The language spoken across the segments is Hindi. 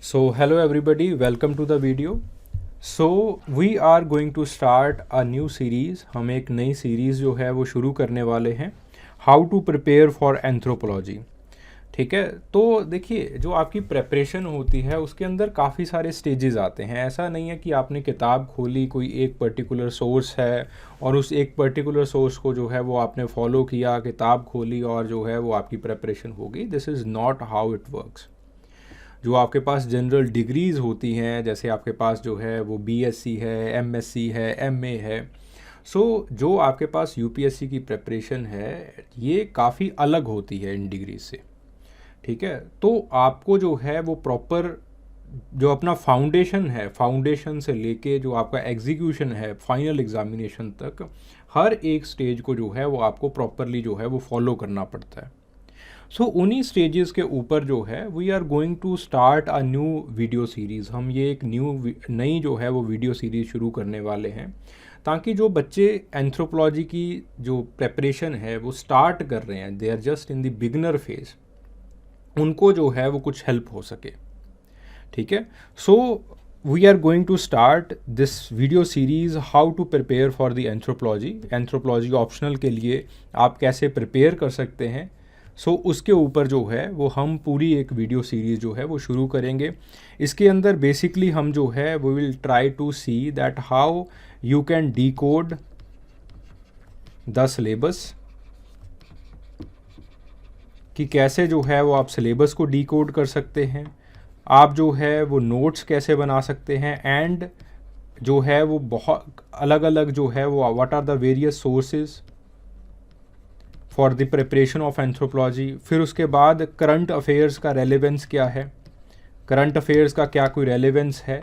So hello everybody, welcome to the video. So we are going to start a new series. हम एक नई सीरीज़ जो है वो शुरू करने वाले हैं, how to prepare for anthropology. ठीक है, तो देखिए जो आपकी प्रेपरेशन होती है उसके अंदर काफ़ी सारे स्टेजेस आते हैं. ऐसा नहीं है कि आपने किताब खोली, कोई एक पर्टिकुलर सोर्स है और उस एक पर्टिकुलर सोर्स को जो है वो आपने फॉलो किया, किताब खोली और जो है वो आपकी प्रेपरेशन होगी. This is not how it works. जो आपके पास जनरल डिग्रीज़ होती हैं, जैसे आपके पास जो है वो बीएससी है, एमएससी है, एमए है. जो आपके पास यूपीएससी की प्रेपरेशन है ये काफ़ी अलग होती है इन डिग्री से. ठीक है, तो आपको जो है वो प्रॉपर जो अपना फाउंडेशन है, फाउंडेशन से लेके जो आपका एग्जीक्यूशन है फाइनल एग्जामिनेशन तक, हर एक स्टेज को जो है वो आपको प्रॉपरली जो है वो फॉलो करना पड़ता है. उन्हीं स्टेजेस के ऊपर जो है we are going to start a new video series. हम ये एक नई जो है वो वीडियो सीरीज़ शुरू करने वाले हैं ताकि जो बच्चे एंथ्रोपोलॉजी की जो प्रेपरेशन है वो स्टार्ट कर रहे हैं, they are just in the beginner phase, उनको जो है वो कुछ हेल्प हो सके. ठीक है, we are going to start this video series how to prepare for the anthropology. Anthropology optional के लिए आप कैसे प्रिपेयर कर सकते हैं, उसके ऊपर जो है वो हम पूरी एक वीडियो सीरीज़ जो है वो शुरू करेंगे. इसके अंदर बेसिकली हम जो है वो will try to see that how you can decode the syllabus, कि कैसे जो है वो आप सिलेबस को डीकोड कर सकते हैं, आप जो है वो नोट्स कैसे बना सकते हैं, एंड जो है वो बहुत अलग अलग जो है वो what are the various sources for the preparation of anthropology. फिर उसके बाद करंट अफेयर्स का रेलेवेंस क्या है, करंट अफेयर्स का क्या कोई रेलेवेंस है,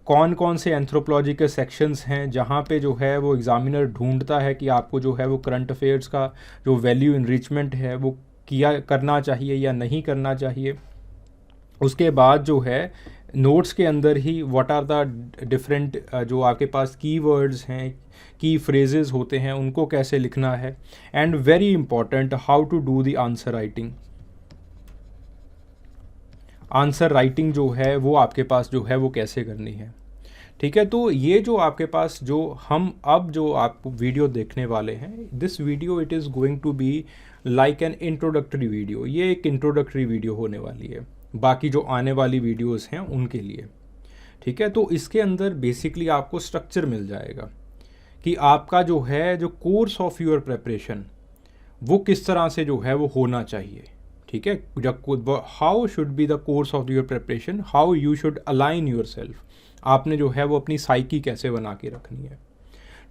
कौन कौन से एंथ्रोपोलॉजी के सेक्शंस हैं जहाँ पे जो है वो एग्ज़ामिनर ढूंढता है कि आपको जो है वो करंट अफेयर्स का जो वैल्यू इनरिचमेंट है वो करना चाहिए या नहीं करना चाहिए. उसके बाद जो है नोट्स के अंदर ही व्हाट आर द डिफरेंट जो आपके पास कीवर्ड्स हैं, की फ्रेजेस होते हैं, उनको कैसे लिखना है, and very important how to do the answer writing. Answer writing जो है वो आपके पास जो है वो कैसे करनी है. ठीक है, तो ये जो आपके पास जो हम अब जो आप वीडियो देखने वाले हैं, this video it is going to be like an introductory video. ये एक इंट्रोडक्टरी वीडियो होने वाली है, बाकी जो आने वाली वीडियोस हैं उनके लिए. ठीक है, तो इसके अंदर बेसिकली आपको स्ट्रक्चर मिल जाएगा कि आपका जो है जो कोर्स ऑफ योर प्रेपरेशन वो किस तरह से जो है वो होना चाहिए. ठीक है, जब how should be the course of your preparation, how you should align your self, आपने जो है वो अपनी साइकी कैसे बना के रखनी है.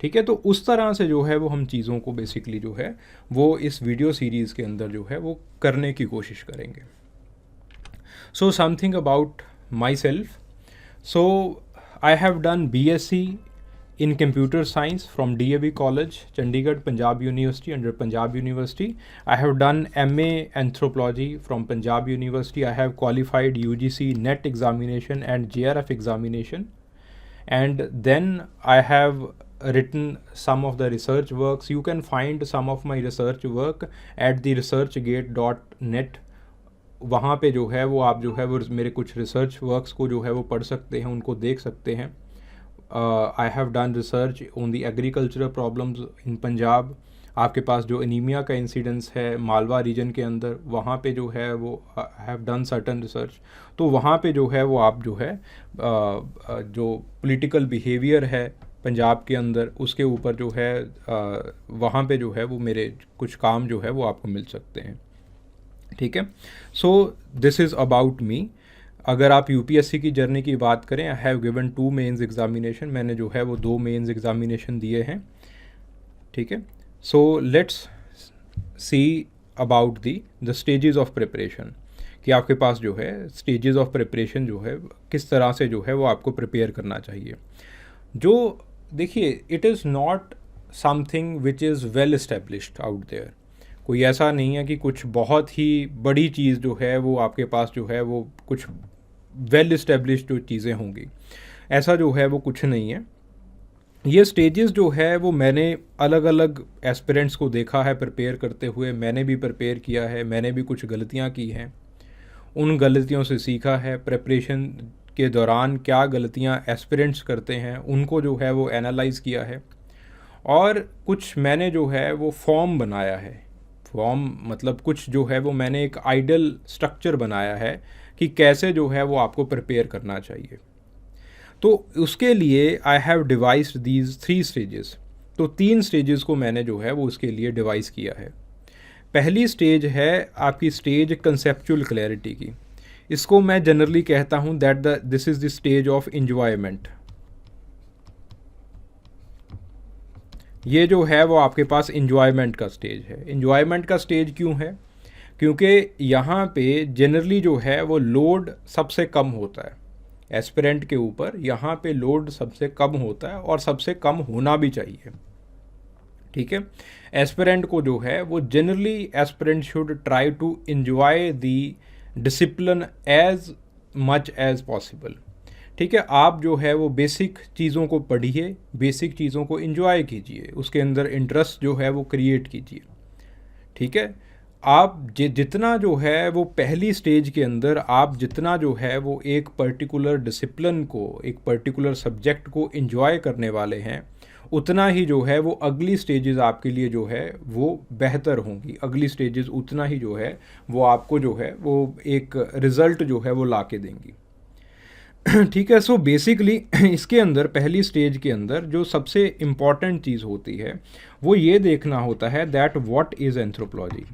ठीक है, तो उस तरह से जो है वो हम चीज़ों को बेसिकली जो है वो इस वीडियो सीरीज़ के अंदर जो है वो करने की कोशिश करेंगे. Something about myself. I have done BSc in computer science from DAV College, Chandigarh, Punjab University, under Punjab University. I have done MA Anthropology from Punjab University. I have qualified UGC NET examination and JRF examination. And then I have written some of the research works. You can find some of my research work at the researchgate.net. वहाँ पे जो है वो आप जो है वो मेरे कुछ रिसर्च वर्क्स को जो है वो पढ़ सकते हैं, उनको देख सकते हैं. I have done research on the agricultural problems in Punjab. आपके पास जो एनीमिया का इंसिडेंस है मालवा रीजन के अंदर, वहाँ पे जो है वो I have done certain research. तो वहाँ पे जो है वो आप जो है जो पॉलिटिकल बिहेवियर है पंजाब के अंदर, उसके ऊपर जो है वहाँ पे जो है वो मेरे कुछ काम जो है वो आपको मिल सकते हैं. ठीक है, दिस इज़ अबाउट मी. अगर आप यूपीएससी की जर्नी की बात करें, I have given 2 mains examination. मैंने जो है वो 2 मेंस एग्जामिनेशन दिए हैं. ठीक है, let's see about the stages of preparation, कि आपके पास जो है स्टेजेस ऑफ प्रिपरेशन जो है किस तरह से जो है वो आपको प्रिपेयर करना चाहिए. जो देखिए, it is not something which is well established out there. कोई ऐसा नहीं है कि कुछ बहुत ही बड़ी चीज़ जो है वो आपके पास जो है वो कुछ वेल इस्टेब्लिश्ड जो चीज़ें होंगी, ऐसा जो है वो कुछ नहीं है. ये स्टेजेस जो है वो मैंने अलग अलग एस्पिरेंट्स को देखा है प्रिपेयर करते हुए, मैंने भी प्रिपेयर किया है, मैंने भी कुछ गलतियां की हैं, उन गलतियों से सीखा है. प्रिपरेशन के दौरान क्या गलतियां एस्पिरेंट्स करते हैं उनको जो है वो एनालाइज़ किया है, और कुछ मैंने जो है वो फॉर्म बनाया है। फॉर्म मतलब कुछ जो है वो मैंने एक आइडियल स्ट्रक्चर बनाया है कि कैसे जो है वो आपको प्रिपेयर करना चाहिए। तो उसके लिए I have devised these 3 stages. तो 3 स्टेजेस को मैंने जो है वो उसके लिए डिवाइस किया है। पहली स्टेज है आपकी स्टेज कंसेप्चुअल क्लैरिटी की। इसको मैं जनरली कहता हूँ that this is the stage of enjoyment. ये जो है वो आपके पास इंजॉयमेंट का स्टेज है। इंजॉयमेंट का स्टेज क्यों है? क्योंकि यहाँ पे जनरली जो है वो लोड सबसे कम होता है एस्पिरेंट के ऊपर। यहाँ पे लोड सबसे कम होता है और सबसे कम होना भी चाहिए, ठीक है। एस्पिरेंट को जो है वो generally aspirant should try to enjoy the discipline as much as possible, ठीक है। आप जो है वो बेसिक चीज़ों को पढ़िए, बेसिक चीज़ों को एंजॉय कीजिए, उसके अंदर इंटरेस्ट जो है वो क्रिएट कीजिए, ठीक है। आप जितना जो है वो पहली स्टेज के अंदर आप जितना जो है वो एक पर्टिकुलर डिसिप्लिन को, एक पर्टिकुलर सब्जेक्ट को एंजॉय करने वाले हैं, उतना ही जो है वो अगली स्टेजेस आपके लिए जो है वो बेहतर होंगी। अगली स्टेजेस उतना ही जो है वो आपको जो है वो एक रिज़ल्ट जो है वो ला के देंगी, ठीक है। सो बेसिकली इसके अंदर पहली स्टेज के अंदर जो सबसे इम्पॉर्टेंट चीज़ होती है वो ये देखना होता है that what is anthropology.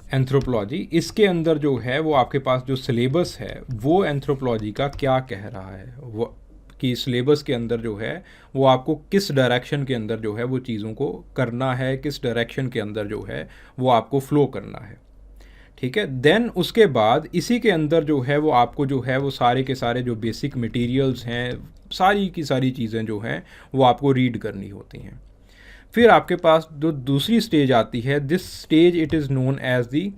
Anthropology, इसके अंदर जो है वो आपके पास जो सिलेबस है वो एंथ्रोपोलॉजी का क्या कह रहा है, वो कि सिलेबस के अंदर जो है वो आपको किस डायरेक्शन के अंदर जो है वो चीज़ों को करना है, किस डायरेक्शन के अंदर जो है वो आपको फ्लो करना है, ठीक है। देन उसके बाद इसी के अंदर जो है वो आपको जो है वो सारे के सारे जो बेसिक मटेरियल्स हैं, सारी की सारी चीज़ें जो हैं वो आपको रीड करनी होती हैं। फिर आपके पास जो दूसरी स्टेज आती है, this stage it is known as the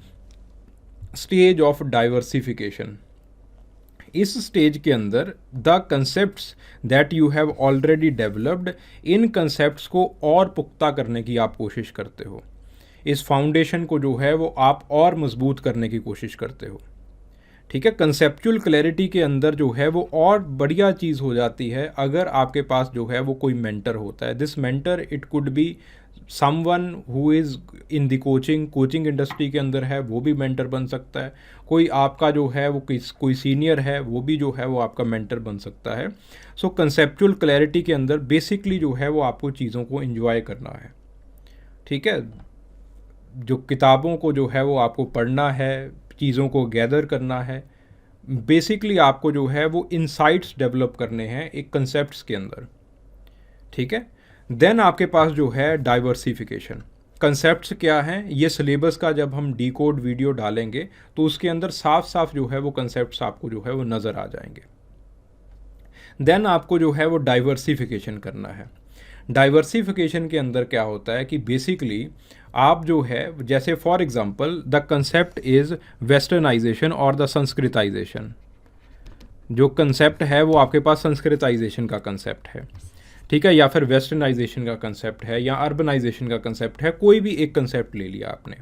stage of diversification. इस स्टेज के अंदर the concepts that you have already developed, इन कंसेप्ट्स को और पुख्ता करने की आप कोशिश करते हो। इस फाउंडेशन को जो है वो आप और मजबूत करने की कोशिश करते हो, ठीक है। कंसेप्चुअल क्लैरिटी के अंदर जो है वो और बढ़िया चीज़ हो जाती है अगर आपके पास जो है वो कोई मेंटर होता है। This mentor it could be someone who is in the coaching industry के अंदर है, वो भी मेंटर बन सकता है। कोई आपका जो है वो कोई सीनियर है, वो भी जो है वो आपका मेंटर बन सकता है। सो कंसेप्चुअल क्लैरिटी के अंदर बेसिकली जो है वो आपको चीज़ों को एंजॉय करना है, ठीक है। जो किताबों को जो है वो आपको पढ़ना है, चीज़ों को गैदर करना है, बेसिकली आपको जो है वो इंसाइट्स डेवलप करने हैं एक कंसेप्ट्स के अंदर, ठीक है। देन आपके पास जो है डाइवर्सिफिकेशन। कंसेप्ट्स क्या हैं, ये सिलेबस का जब हम डीकोड वीडियो डालेंगे तो उसके अंदर साफ साफ जो है वो कंसेप्ट्स आपको जो है वो नज़र आ जाएंगे। देन आपको जो है वो डाइवर्सिफिकेशन करना है। डाइवर्सिफिकेशन के अंदर क्या होता है कि बेसिकली आप जो है जैसे for example the concept is westernization और द संस्कृताइजेशन। जो कंसेप्ट है वो आपके पास संस्कृताइजेशन का कंसेप्ट है, ठीक है, या फिर वेस्टर्नाइजेशन का कंसेप्ट है या अर्बनाइजेशन का कंसेप्ट है। कोई भी एक कंसेप्ट ले लिया आपने।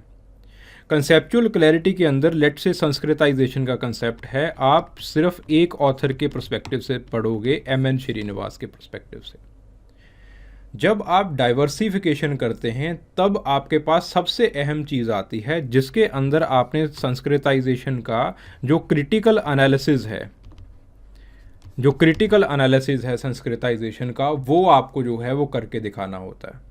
कंसेप्चुअल क्लैरिटी के अंदर लेट से संस्कृताइजेशन का कंसेप्ट है, आप सिर्फ एक ऑथर के पर्सपेक्टिव से पढ़ोगे, एम.एन. श्रीनिवास के पर्सपेक्टिव से। जब आप डाइवर्सिफिकेशन करते हैं तब आपके पास सबसे अहम चीज़ आती है जिसके अंदर आपने संस्कृताइजेशन का जो क्रिटिकल एनालिसिस है संस्कृताइजेशन का, वो आपको जो है वो करके दिखाना होता है।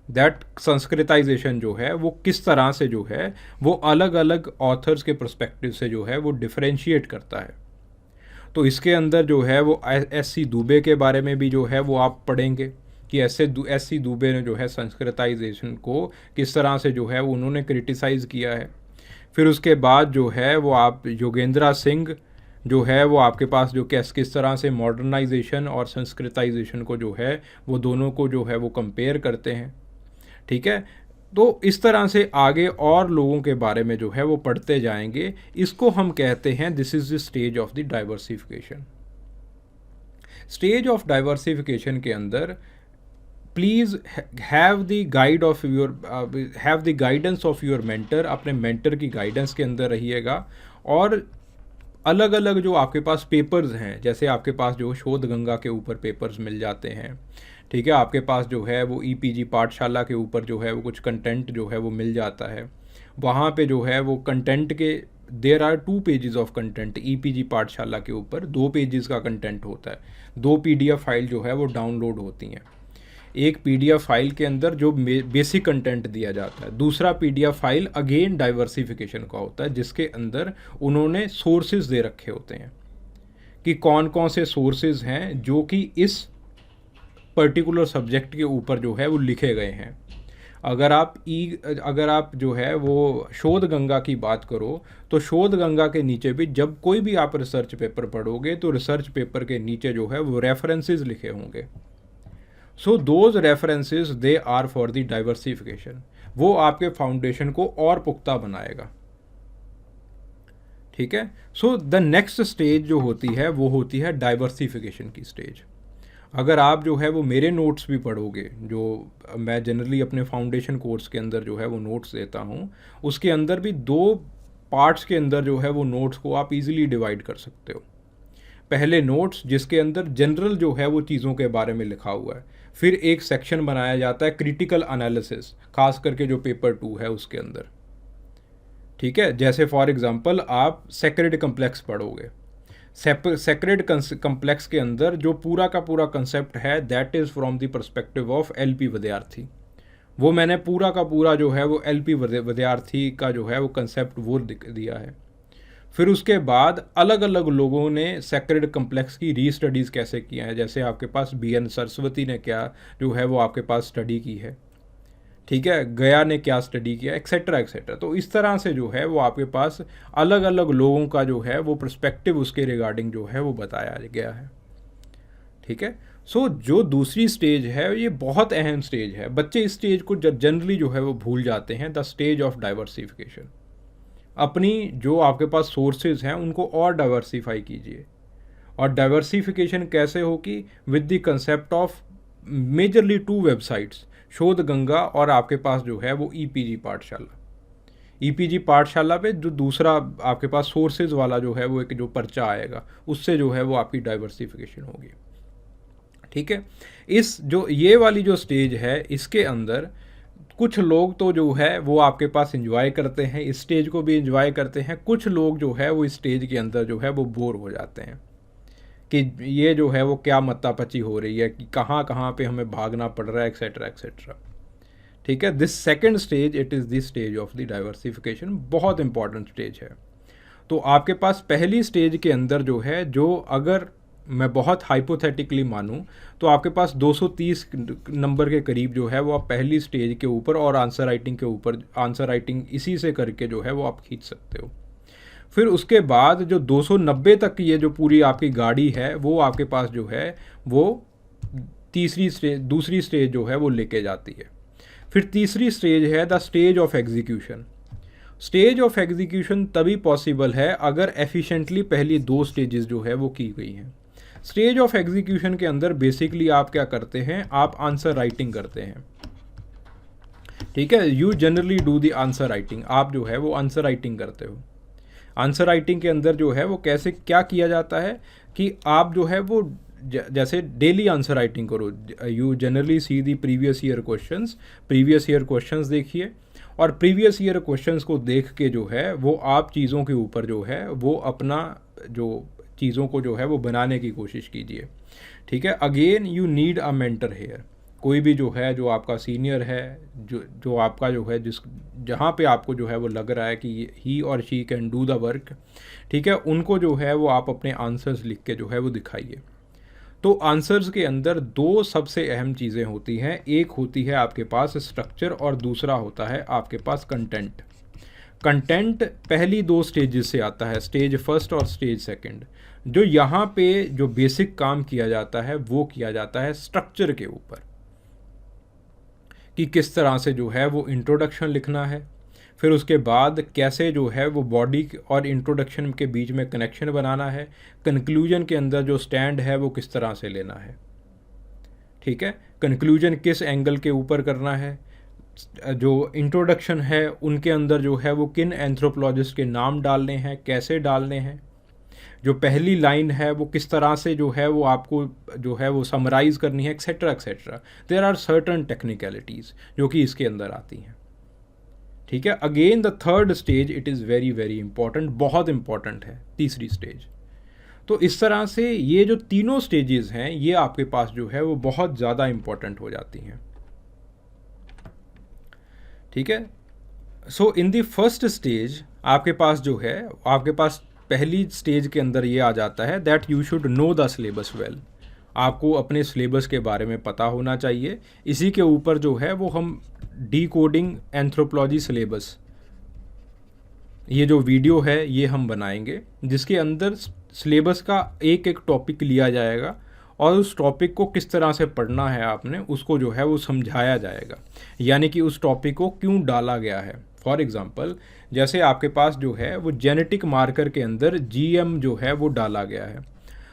दैट संस्कृताइजेशन जो है वो किस तरह से जो है वो अलग अलग ऑथर्स के पर्सपेक्टिव से जो है वो डिफरेंशिएट करता है। तो इसके अंदर जो है वो एस.सी. दुबे के बारे में भी जो है वो आप पढ़ेंगे कि एस.सी. दुबे ने जो है संस्कृताइजेशन को किस तरह से जो है वो उन्होंने क्रिटिसाइज़ किया है। फिर उसके बाद जो है वो आप योगेंद्र सिंह जो है वो आपके पास जो किस तरह से मॉडर्नाइजेशन और संस्कृताइजेशन को जो है वो दोनों को जो है वो कंपेयर करते हैं, ठीक है। तो इस तरह से आगे और लोगों के बारे में जो है वो पढ़ते जाएंगे। इसको हम कहते हैं this is the stage of the diversification. Stage of diversification के अंदर please have the guidance of your mentor. अपने मेंटर की गाइडेंस के अंदर रहिएगा और अलग अलग जो आपके पास पेपर्स हैं, जैसे आपके पास जो शोध गंगा के ऊपर पेपर्स मिल जाते हैं, ठीक है, आपके पास जो है वो ईपीजी पाठशाला के ऊपर जो है वो कुछ कंटेंट जो है वो मिल जाता है। वहाँ पे जो है वो कंटेंट के there are 2 pages of content. EPG Pathshala के ऊपर 2 पेजेस का कंटेंट होता है, 2 पीडीएफ फाइल जो है वो डाउनलोड होती हैं। एक पीडीएफ फाइल के अंदर जो बेसिक कंटेंट दिया जाता है, दूसरा पीडीएफ फाइल अगेन डाइवर्सिफिकेशन का होता है, जिसके अंदर उन्होंने सोर्सेज दे रखे होते हैं कि कौन कौन से सोर्सेज हैं जो कि इस पर्टिकुलर सब्जेक्ट के ऊपर जो है वो लिखे गए हैं। अगर आप जो है वो शोध गंगा की बात करो, तो शोध गंगा के नीचे भी जब कोई भी आप रिसर्च पेपर पढ़ोगे तो रिसर्च पेपर के नीचे जो है वो रेफरेंसेस लिखे होंगे। So those references they are for the diversification. वो आपके फाउंडेशन को और पुख्ता बनाएगा, ठीक है। सो द नेक्स्ट स्टेज जो होती है वो होती है डाइवर्सिफिकेशन की स्टेज। अगर आप जो है वो मेरे नोट्स भी पढ़ोगे, जो मैं जनरली अपने फाउंडेशन कोर्स के अंदर जो है वो नोट्स देता हूँ, उसके अंदर भी 2 पार्ट्स के अंदर जो है वो नोट्स को आप इजीली डिवाइड कर सकते हो। पहले नोट्स जिसके अंदर जनरल जो है वो चीज़ों के बारे में लिखा हुआ है, फिर एक सेक्शन बनाया जाता है क्रिटिकल एनालिसिस, खास करके जो पेपर 2 है उसके अंदर, ठीक है। जैसे फॉर एग्जांपल आप सेक्रेड कम्प्लेक्स पढ़ोगे, सेक्रेड कम्प्लेक्स के अंदर जो पूरा का पूरा कंसेप्ट है that is from the perspective of LP विद्यार्थी। वो मैंने पूरा का पूरा जो है वो एलपी विद्यार्थी का जो है वो कंसेप्ट वो दिया है। फिर उसके बाद अलग अलग लोगों ने सेक्रेड कम्प्लेक्स की रीस्टडीज़ कैसे किया है, जैसे आपके पास BN सरस्वती ने क्या जो है वो आपके पास स्टडी की है, ठीक है, गया ने क्या स्टडी किया, एक्सेट्रा एक्सेट्रा। तो इस तरह से जो है वो आपके पास अलग अलग लोगों का जो है वो पर्सपेक्टिव उसके रिगार्डिंग जो है वो बताया गया है, ठीक है। सो जो दूसरी स्टेज है ये बहुत अहम स्टेज है। बच्चे इस स्टेज को जनरली जो है वो भूल जाते हैं, द स्टेज ऑफ डाइवर्सिफिकेशन। अपनी जो आपके पास सोर्सेज हैं उनको और डाइवर्सिफाई कीजिए। और डाइवर्सिफिकेशन कैसे होगी? With the concept of majorly 2 websites, शोध गंगा और आपके पास जो है वो ईपीजी पाठशाला। ईपीजी पाठशाला पे जो दूसरा आपके पास सोर्सेज वाला जो है वो एक जो पर्चा आएगा, उससे जो है वो आपकी डाइवर्सिफिकेशन होगी, ठीक है। इस जो ये वाली जो स्टेज है इसके अंदर कुछ लोग तो जो है वो आपके पास एंजॉय करते हैं, इस स्टेज को भी एंजॉय करते हैं। कुछ लोग जो है वो इस स्टेज के अंदर जो है वो बोर हो जाते हैं कि ये जो है वो क्या मत्तापची हो रही है, कि कहाँ कहाँ पे हमें भागना पड़ रहा है, एक्सेट्रा एक्सेट्रा, ठीक है। This second stage, it is the stage of the diversification, बहुत इंपॉर्टेंट स्टेज है। तो आपके पास पहली स्टेज के अंदर जो है, जो अगर मैं बहुत हाइपोथेटिकली मानूं तो आपके पास 230 नंबर के करीब जो है वो आप पहली स्टेज के ऊपर और आंसर राइटिंग के ऊपर, आंसर राइटिंग इसी से करके जो है वो आप खींच सकते हो। फिर उसके बाद जो 290 तक ये जो पूरी आपकी गाड़ी है वो आपके पास जो है वो दूसरी स्टेज जो है वो लेके जाती है। फिर तीसरी स्टेज है the stage of execution. Stage of execution तभी पॉसिबल है अगर एफिशिएंटली पहली 2 स्टेजेस जो है वो की गई हैं। स्टेज ऑफ एग्जीक्यूशन के अंदर बेसिकली आप क्या करते हैं, आप आंसर राइटिंग करते हैं, ठीक है। You generally do the answer writing, आप जो है वो आंसर राइटिंग करते हो। आंसर राइटिंग के अंदर जो है वो कैसे क्या किया जाता है कि आप जो है वो जैसे डेली आंसर राइटिंग करो। You generally see the previous year questions देखिए, और प्रीवियस ईयर क्वेश्चंस को देख के जो है वो आप चीज़ों के ऊपर जो है वो अपना जो चीज़ों को जो है वो बनाने की कोशिश कीजिए, ठीक है। Again you need a mentor here. कोई भी जो है जो आपका सीनियर है, जो आपका जो है जहाँ पे आपको जो है वो लग रहा है कि ही और she can do the work, ठीक है, उनको जो है वो आप अपने आंसर्स लिख के जो है वो दिखाइए। तो आंसर्स के अंदर 2 सबसे अहम चीज़ें होती हैं, एक होती है आपके पास स्ट्रक्चर और दूसरा होता है आपके पास कंटेंट। कंटेंट पहली 2 स्टेजेस से आता है, स्टेज फर्स्ट और स्टेज सेकंड। जो यहाँ पे जो बेसिक काम किया जाता है वो किया जाता है स्ट्रक्चर के ऊपर, कि किस तरह से जो है वो इंट्रोडक्शन लिखना है, फिर उसके बाद कैसे जो है वो बॉडी और इंट्रोडक्शन के बीच में कनेक्शन बनाना है, कंक्लूजन के अंदर जो स्टैंड है वो किस तरह से लेना है, ठीक है, कंक्लूजन किस एंगल के ऊपर करना है, जो इंट्रोडक्शन है उनके अंदर जो है वो किन एंथ्रोपोलॉजिस्ट के नाम डालने हैं, कैसे डालने हैं, जो पहली लाइन है वो किस तरह से जो है वो आपको जो है वो समराइज करनी है, etcetera etcetera. There are certain technicalities जो कि इसके अंदर आती हैं। ठीक है, again the third stage it is very very important, बहुत इंपॉर्टेंट है तीसरी स्टेज। तो इस तरह से ये जो तीनों स्टेजेस हैं ये आपके पास जो है वो बहुत ज़्यादा इंपॉर्टेंट हो जाती हैं। ठीक है, सो इन द फर्स्ट स्टेज आपके पास जो है, आपके पास पहली स्टेज के अंदर ये आ जाता है that you should know the syllabus well. आपको अपने सिलेबस के बारे में पता होना चाहिए। इसी के ऊपर जो है वो हम डी कोडिंग एंथ्रोपोलॉजी सिलेबस, ये जो वीडियो है ये हम बनाएंगे, जिसके अंदर सिलेबस का एक एक टॉपिक लिया जाएगा और उस टॉपिक को किस तरह से पढ़ना है आपने उसको जो है वो समझाया जाएगा, यानी कि उस टॉपिक को क्यों डाला गया है। फॉर एग्ज़ाम्पल जैसे आपके पास जो है वो जेनेटिक मार्कर के अंदर जीएम जो है वो डाला गया है।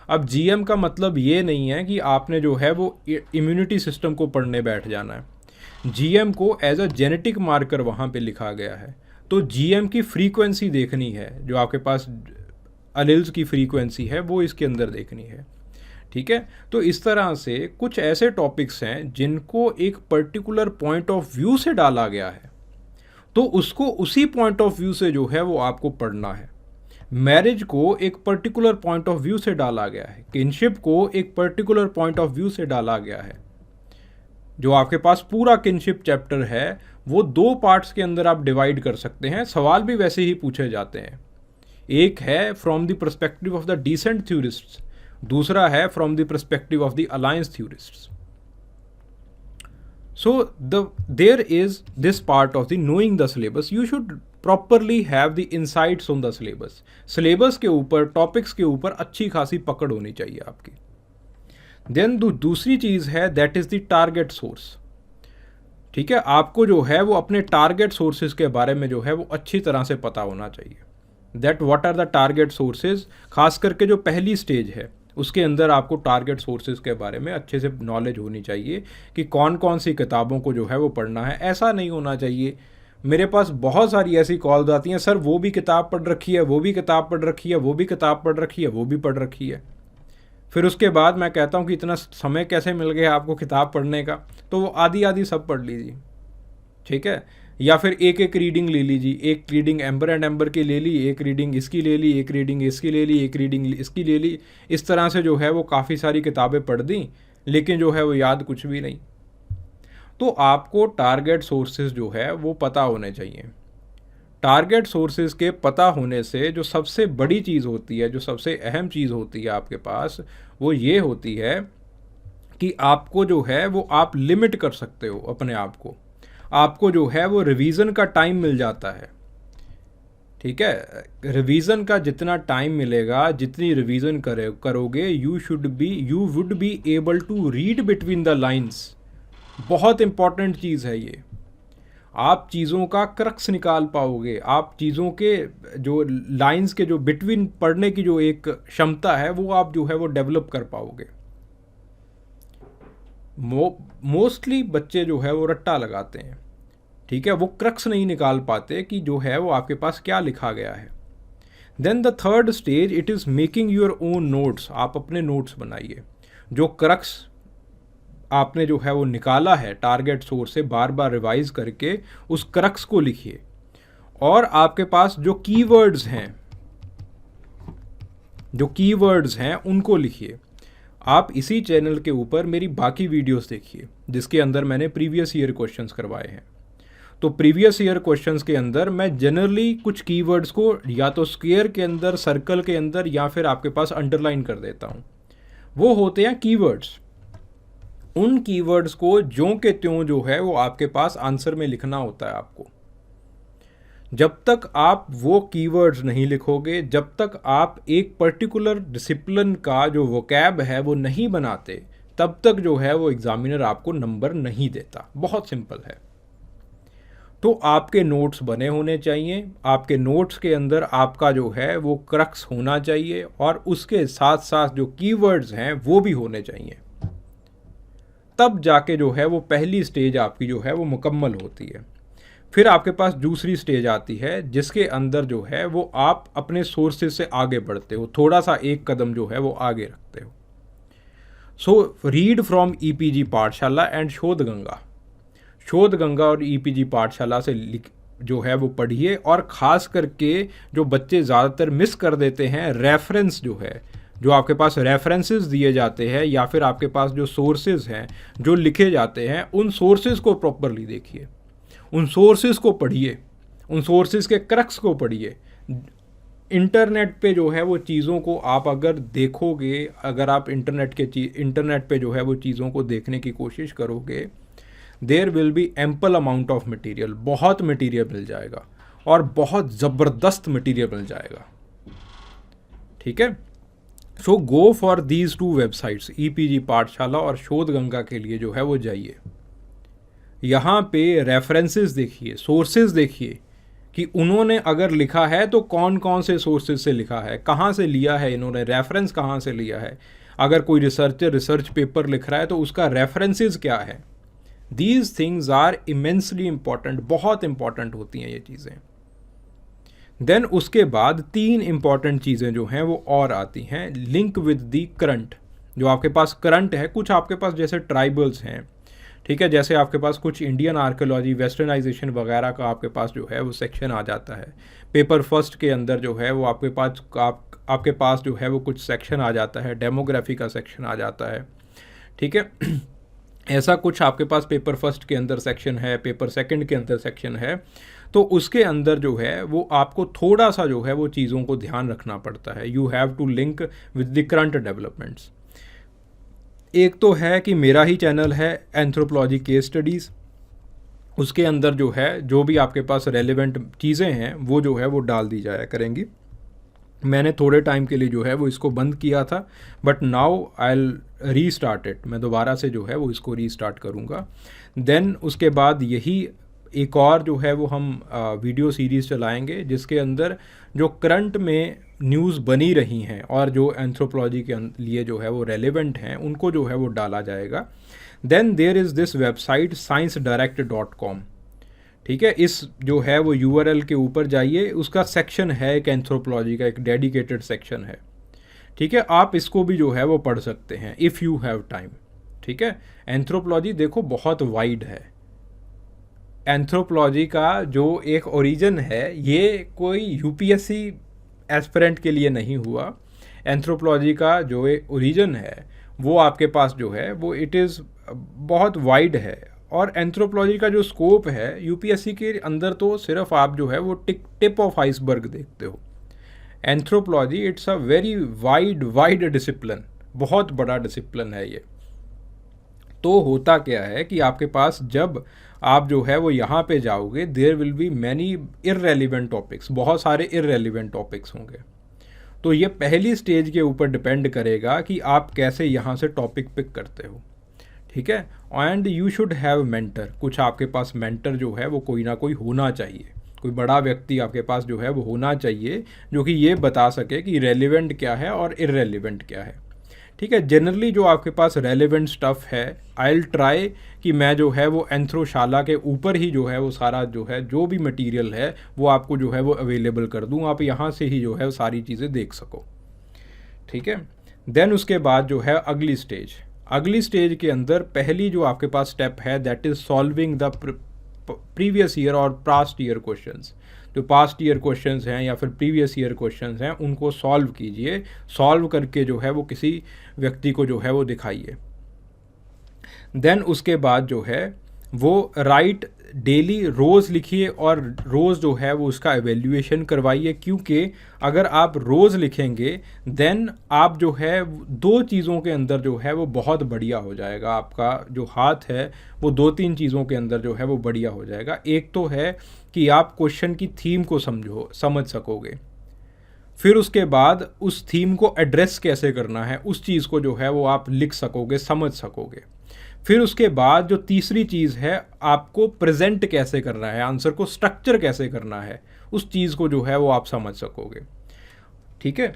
अब जीएम का मतलब ये नहीं है कि आपने जो है वो इम्यूनिटी सिस्टम को पढ़ने बैठ जाना है। जीएम को एज अ जेनेटिक मार्कर वहाँ पे लिखा गया है, तो जीएम की फ्रीक्वेंसी देखनी है, जो आपके पास अलील्स की फ्रीक्वेंसी है वो इसके अंदर देखनी है। ठीक है, तो इस तरह से कुछ ऐसे टॉपिक्स हैं जिनको एक पर्टिकुलर पॉइंट ऑफ व्यू से डाला गया है, तो उसको उसी पॉइंट ऑफ व्यू से जो है वो आपको पढ़ना है। मैरिज को एक पर्टिकुलर पॉइंट ऑफ व्यू से डाला गया है, किनशिप को एक पर्टिकुलर पॉइंट ऑफ व्यू से डाला गया है। जो आपके पास पूरा किनशिप चैप्टर है वो 2 पार्ट्स के अंदर आप डिवाइड कर सकते हैं। सवाल भी वैसे ही पूछे जाते हैं, एक है from the perspective of the descent theorists, दूसरा है from the perspective of the alliance theorists. So there is this part of the knowing the syllabus. You should properly have the insights on the syllabus. syllabus के ऊपर, टॉपिक्स के ऊपर अच्छी खासी पकड़ होनी चाहिए आपकी। देन दूसरी चीज़ है that is the target source. ठीक है, आपको जो है वो अपने टारगेट सोर्सेज के बारे में जो है वो अच्छी तरह से पता होना चाहिए। That what are the target sources, खास करके जो पहली स्टेज है उसके अंदर आपको टारगेट सोर्सेज के बारे में अच्छे से नॉलेज होनी चाहिए कि कौन कौन सी किताबों को जो है वो पढ़ना है। ऐसा नहीं होना चाहिए, मेरे पास बहुत सारी ऐसी कॉल्स आती हैं, सर वो भी किताब पढ़ रखी है, वो भी किताब पढ़ रखी है, वो भी किताब पढ़ रखी है, वो भी पढ़ रखी है। फिर उसके बाद मैं कहता हूँ कि इतना समय कैसे मिल गया आपको किताब पढ़ने का, तो वो आधी आधी सब पढ़ लीजिए। ठीक है, या फिर एक एक रीडिंग ले लीजिए, एक रीडिंग एम्बर एंड एम्बर की ले ली, एक रीडिंग इसकी ले ली, एक रीडिंग इसकी ले ली, एक रीडिंग इसकी ले ली। इस तरह से जो है वो काफ़ी सारी किताबें पढ़ दी, लेकिन जो है वो याद कुछ भी नहीं। तो आपको टारगेट सोर्सेज जो है वो पता होने चाहिए। टारगेट सोर्सेज के पता होने से जो सबसे बड़ी चीज़ होती है, जो सबसे अहम चीज़ होती है आपके पास, वो ये होती है कि आपको जो है वो आप लिमिट कर सकते हो अपने आप को। आपको जो है वो रिवीजन का टाइम मिल जाता है। ठीक है, रिवीजन का जितना टाइम मिलेगा, जितनी रिवीजन करोगे, you would be able to read between the lines. बहुत इंपॉर्टेंट चीज़ है ये। आप चीज़ों का क्रक्स निकाल पाओगे, आप चीज़ों के जो लाइंस के जो बिटवीन पढ़ने की जो एक क्षमता है वो आप जो है वो डेवलप कर पाओगे। मोस्टली बच्चे जो है वो रट्टा लगाते हैं। ठीक है, वो क्रक्स नहीं निकाल पाते कि जो है वो आपके पास क्या लिखा गया है। Then the third stage it is making your own notes. आप अपने नोट्स बनाइए, जो क्रक्स आपने जो है वो निकाला है टारगेट सोर्स से, बार बार रिवाइज करके उस क्रक्स को लिखिए। और आपके पास जो कीवर्ड्स हैं उनको लिखिए। आप इसी चैनल के ऊपर मेरी बाकी वीडियोस देखिए जिसके अंदर मैंने प्रीवियस ईयर क्वेश्चंस करवाए हैं। तो प्रीवियस ईयर क्वेश्चंस के अंदर मैं जनरली कुछ कीवर्ड्स को या तो स्क्वायर के अंदर, सर्कल के अंदर, या फिर आपके पास अंडरलाइन कर देता हूँ। वो होते हैं कीवर्ड्स। उन कीवर्ड्स को ज्यों के त्यों जो है वो आपके पास आंसर में लिखना होता है आपको। जब तक आप वो कीवर्ड्स नहीं लिखोगे, जब तक आप एक पर्टिकुलर डिसिप्लिन का जो वोकैब है वो नहीं बनाते, तब तक जो है वो एग्जामिनर आपको नंबर नहीं देता। बहुत सिंपल है। तो आपके नोट्स बने होने चाहिए, आपके नोट्स के अंदर आपका जो है वो क्रक्स होना चाहिए, और उसके साथ साथ जो कीवर्ड्स हैं वो भी होने चाहिए। तब जाके जो है वो पहली स्टेज आपकी जो है वो मुकम्मल होती है। फिर आपके पास दूसरी स्टेज आती है जिसके अंदर जो है वो आप अपने सोर्सेज से आगे बढ़ते हो, थोड़ा सा एक कदम जो है वो आगे रखते हो। सो रीड फ्रॉम ईपीजी पाठशाला एंड शोध गंगा। शोध गंगा और ईपीजी पाठशाला से जो है वो पढ़िए, और ख़ास करके जो बच्चे ज़्यादातर मिस कर देते हैं, रेफरेंस जो है, जो आपके पास रेफरेंसेस दिए जाते हैं या फिर आपके पास जो सोर्सेज हैं जो लिखे जाते हैं, उन सोर्सेज को प्रॉपरली देखिए, उन सोर्सेज को पढ़िए, उन सोर्सेज के क्रक्स को पढ़िए। इंटरनेट पे जो है वो चीज़ों को आप अगर देखोगे, अगर आप इंटरनेट पे जो है वो चीज़ों को देखने की कोशिश करोगे, there will be ample amount of material, बहुत मटेरियल मिल जाएगा और बहुत ज़बरदस्त मटेरियल मिल जाएगा। ठीक है, so go for these two websites, EPG Pathshala और शोध गंगा के लिए जो है वो जाइए। यहाँ पे रेफरेंसेस देखिए, सोर्सेज देखिए कि उन्होंने अगर लिखा है तो कौन कौन से सोर्सेज से लिखा है, कहाँ से लिया है इन्होंने, रेफरेंस कहाँ से लिया है। अगर कोई रिसर्चर रिसर्च पेपर लिख रहा है तो उसका रेफरेंसेस क्या है। These things are immensely important, बहुत इंपॉर्टेंट होती हैं ये चीज़ें। देन उसके बाद 3 इंपॉर्टेंट चीज़ें जो हैं वो और आती हैं, लिंक विद दी करंट। जो आपके पास करंट है, कुछ आपके पास जैसे ट्राइबल्स हैं, ठीक है, जैसे आपके पास कुछ इंडियन आर्कियोलॉजी, वेस्टर्नाइजेशन वगैरह का आपके पास जो है वो सेक्शन आ जाता है। पेपर फर्स्ट के अंदर जो है वो आपके पास जो है वो कुछ सेक्शन आ जाता है, डेमोग्राफी का सेक्शन आ जाता है। ठीक है, ऐसा कुछ आपके पास पेपर फर्स्ट के अंदर सेक्शन है, पेपर सेकंड के अंदर सेक्शन है। तो उसके अंदर जो है वो आपको थोड़ा सा जो है वो चीज़ों को ध्यान रखना पड़ता है। You have to link with the current developments. एक तो है कि मेरा ही चैनल है एंथ्रोपोलॉजी केस स्टडीज़, उसके अंदर जो है जो भी आपके पास रेलेवेंट चीज़ें हैं वो जो है वो डाल दी जाया करेंगी। मैंने थोड़े टाइम के लिए जो है वो इसको बंद किया था, but now I will restart it. मैं दोबारा से जो है वो इसको रीस्टार्ट करूँगा। देन उसके बाद यही एक और जो है वो हम वीडियो सीरीज़ चलाएंगे जिसके अंदर जो करंट में न्यूज़ बनी रही हैं और जो एंथ्रोपोलॉजी के लिए जो है वो रेलेवेंट हैं उनको जो है वो डाला जाएगा। Then there is this website sciencedirect.com। ठीक है, इस जो है वो URL के ऊपर जाइए, उसका सेक्शन है एक एंथ्रोपोलॉजी का, एक डेडिकेटेड सेक्शन है। ठीक है, आप इसको भी जो है वो पढ़ सकते हैं इफ़ यू हैव टाइम। ठीक है, एंथ्रोपोलॉजी देखो बहुत वाइड है। एंथ्रोपोलॉजी का जो एक ओरिजिन है ये कोई UPSC एस्पिरेंट के लिए नहीं हुआ। एंथ्रोपोलॉजी का जो एक ओरिजिन है वो आपके पास जो है वो इट इज़ बहुत वाइड है, और एंथ्रोपोलॉजी का जो स्कोप है UPSC के अंदर तो सिर्फ आप जो है वो टिप ऑफ आइसबर्ग देखते हो। Anthropology it's a very wide discipline, बहुत बड़ा डिसिप्लिन है ये। तो होता क्या है कि आपके पास जब आप जो है वो यहाँ पे जाओगे, there will be many irrelevant topics, बहुत सारे इररेलिवेंट टॉपिक्स होंगे। तो ये पहली स्टेज के ऊपर डिपेंड करेगा कि आप कैसे यहाँ से टॉपिक पिक करते हो। ठीक है, and you should have mentor. कुछ आपके पास मेंटर जो है वो कोई ना कोई होना चाहिए, कोई बड़ा व्यक्ति आपके पास जो है वो होना चाहिए जो कि ये बता सके कि रेलिवेंट क्या है और इररेलिवेंट क्या है। ठीक है, जनरली जो आपके पास रेलेवेंट स्टफ़ है, आई विल ट्राई कि मैं जो है वो एंथ्रोशाला के ऊपर ही जो है वो सारा जो है जो भी मटेरियल है वो आपको जो है वो अवेलेबल कर दूँ, आप यहाँ से ही जो है वो सारी चीज़ें देख सको। ठीक है, देन उसके बाद जो है अगली स्टेज के अंदर पहली जो आपके पास स्टेप है that is solving the previous year और पास्ट ईयर क्वेश्चंस। जो पास्ट ईयर क्वेश्चंस हैं या फिर प्रीवियस ईयर क्वेश्चंस हैं उनको सॉल्व कीजिए, सॉल्व करके जो है वो किसी व्यक्ति को जो है वो दिखाइए। देन उसके बाद जो है वो राइट डेली, रोज़ लिखिए और रोज़ जो है वो उसका एवेल्यूएशन करवाइए, क्योंकि अगर आप रोज़ लिखेंगे देन आप जो है 2 चीज़ों के अंदर जो है वो बहुत बढ़िया हो जाएगा। आपका जो हाथ है वो 2-3 चीज़ों के अंदर जो है वो बढ़िया हो जाएगा। एक तो है कि आप क्वेश्चन की थीम को समझ सकोगे, फिर उसके बाद उस थीम को एड्रेस कैसे करना है उस चीज़ को जो है वो आप लिख सकोगे, समझ सकोगे। फिर उसके बाद जो तीसरी चीज़ है, आपको प्रेजेंट कैसे करना है, आंसर को स्ट्रक्चर कैसे करना है, उस चीज़ को जो है वो आप समझ सकोगे। ठीक है,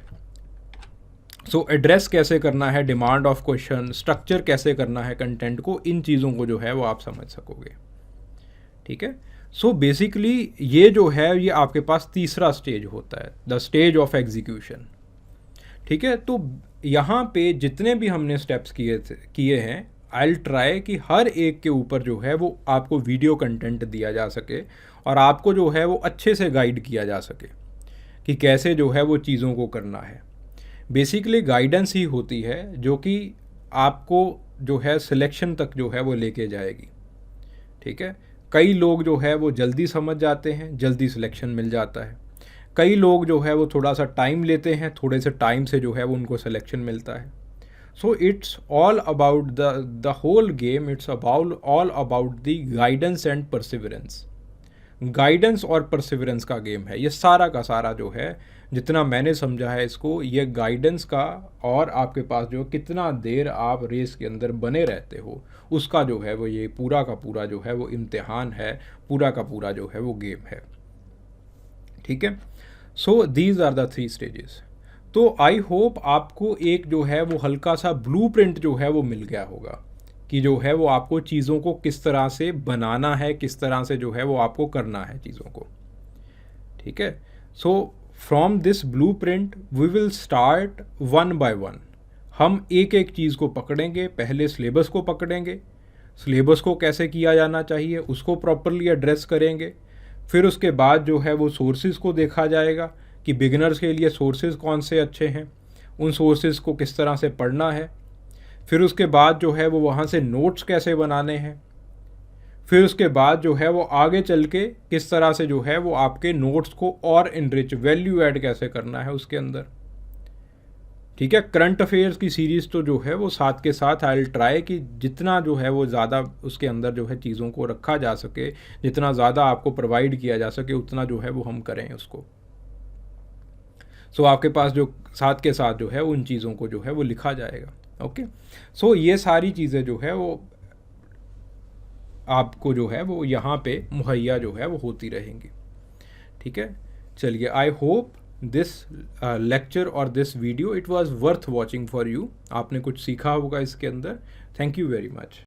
सो एड्रेस कैसे करना है डिमांड ऑफ क्वेश्चन, स्ट्रक्चर कैसे करना है कंटेंट को, इन चीज़ों को जो है वो आप समझ सकोगे। ठीक है, सो बेसिकली ये जो है ये आपके पास तीसरा स्टेज होता है, द स्टेज ऑफ एग्जीक्यूशन। ठीक है, तो यहाँ पे जितने भी हमने स्टेप्स किए हैं, आई ट्राई कि हर एक के ऊपर जो है वो आपको वीडियो कंटेंट दिया जा सके और आपको जो है वो अच्छे से गाइड किया जा सके कि कैसे जो है वो चीज़ों को करना है। बेसिकली गाइडेंस ही होती है जो कि आपको जो है सिलेक्शन तक जो है वो लेके जाएगी। ठीक है, कई लोग जो है वो जल्दी समझ जाते हैं, जल्दी सिलेक्शन मिल जाता है। कई लोग जो है वो थोड़ा सा टाइम लेते हैं, थोड़े से टाइम से जो है वो उनको सिलेक्शन मिलता है। So it's all about the whole game, it's about all about the guidance and perseverance. Guidance और परसिवरेंस का गेम है ये सारा का सारा जो है, जितना मैंने समझा है इसको, ये गाइडेंस का और आपके पास जो कितना देर आप रेस के अंदर बने रहते हो उसका जो है वो ये पूरा का पूरा जो है वो इम्तिहान है, पूरा का पूरा जो है वो गेम है। ठीक है, so these are the 3 stages. तो आई होप आपको एक जो है वो हल्का सा ब्लूप्रिंट जो है वो मिल गया होगा कि जो है वो आपको चीज़ों को किस तरह से बनाना है, किस तरह से जो है वो आपको करना है चीज़ों को। ठीक है, so from this blueprint we will start one by one. हम एक एक चीज़ को पकड़ेंगे, पहले सिलेबस को पकड़ेंगे, सिलेबस को कैसे किया जाना चाहिए उसको प्रॉपरली एड्रेस करेंगे। फिर उसके बाद जो है वो सोर्सेज को देखा जाएगा कि बिगिनर्स के लिए सोर्सेज कौन से अच्छे हैं, उन सोर्सेज को किस तरह से पढ़ना है। फिर उसके बाद जो है वो वहाँ से नोट्स कैसे बनाने हैं। फिर उसके बाद जो है वो आगे चल के किस तरह से जो है वो आपके नोट्स को और इनरिच, वैल्यू ऐड कैसे करना है उसके अंदर। ठीक है, करंट अफेयर्स की सीरीज़ तो जो है वो साथ के साथ आई विल ट्राई कि जितना जो है वो ज़्यादा उसके अंदर जो है चीज़ों को रखा जा सके, जितना ज़्यादा आपको प्रोवाइड किया जा सके उतना जो है वो हम करें उसको। सो आपके पास जो साथ के साथ जो है उन चीज़ों को जो है वो लिखा जाएगा। ओके, सो ये सारी चीज़ें जो है वो आपको जो है वो यहाँ पे मुहैया जो है वो होती रहेंगी। ठीक है, चलिए, आई होप दिस लेक्चर और this video it was worth watching for you. आपने कुछ सीखा होगा इसके अंदर। Thank you very much.